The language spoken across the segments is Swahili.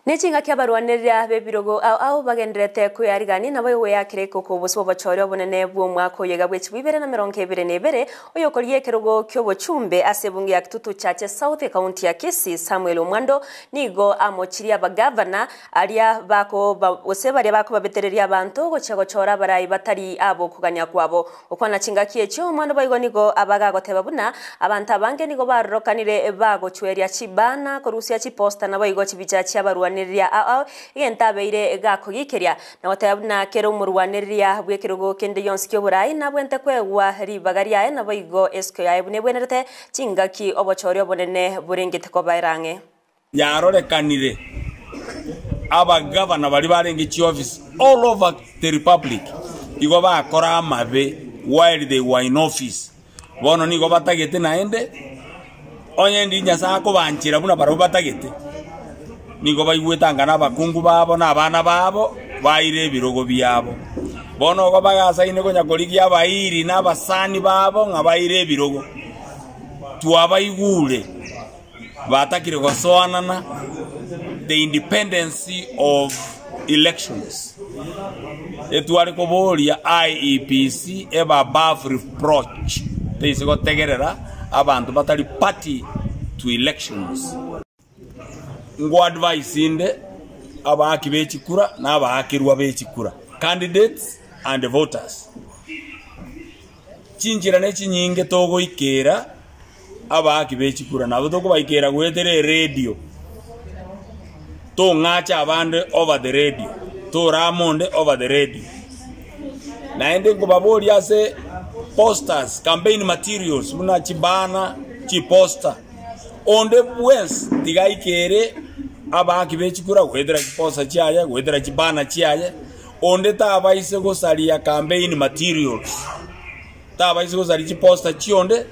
Nechinga kia barwanirira bebirogo au bagenderete kuyarigani nabo yakire koko boso bachoryo bonene bwo mwako yega bwe chibibere na 22 oyo koliye kerogo kyo bochumbe asebungi ya Kitutu chache South County ya Kisii Samuel Omwando nigo amochiria bagavana aria bako osebari bako babetereria abantu gochagochora barayi batari abo kuganya kwabo okwana chingakie cyo Omwando bayigo nigo abaga goteba buna abantu abange nigo barokanire bago chweria chibana korusia chiposta nabo yigo chibichachi abarwa niriya igentabeire gakugikeria na watabuna kero murwaniriya bwekirugo kende yonsikyo burayi nabwente kwegwa ribagaria na boigo esko yae bune bwenerete chingaki obochoryo bonene burengete ko bairange yarorekanire aba governor bari barenge chi office all over the republic igo bakora amabe while they were in office bono nigo batagete naende onye ndi nyasa ko banchira buna baro batagete nigo bayigwetanga nabakungu babo nabana babo baire birogo byabo bono go bagasaine ko nyakoligia abairi nabasani babo ngabaire birogo tuabayigule batakire gosoanana the independence of elections etwari ko boria IEPC eba above reproach teisigo tegerera abantu batali party to elections ngo advice inde abaki bechikura na abakirwa bechikura candidates and voters chinjira nechinyinge togo ikera abaki bechikura nabo toko bayikera gwetere radio to ngacha abande over the radio to ramonde over the radio naende ngo babori ase posters campaign materials muna chibana chi poster onde pues tigaikere abaki bechikura gwedera chiposa chiaye gwedera chibana chiaye onde tabaise gosalia campaign materials tabaise gosalia chiposta chionde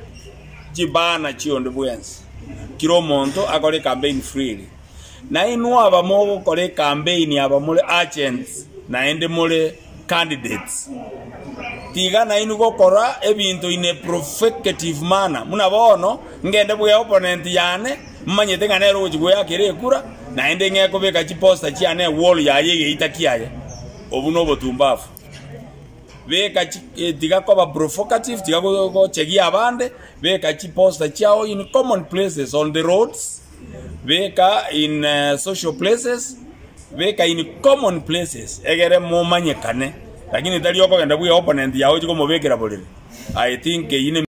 chibana chionde bwensi kiro monto akore campaign freely na inu abamogo kore campaign abamule agents naende mule candidates tiga na inu gokora ebintu ine provocative manner muna bono ngende bwe opponent yane mmanyete ngane roji gwe yakere kura naende ngeko beka chiposta chiane wall yaye itakiaye obuno botumbafu beka tiga ko provocative tiga go chegia abande beka chiposta chiao in common places on the roads beka in social places beka in common places egere mo manyekane lakini tali yoko genda bwe opponent yawo chiko mobekera bolire I think ine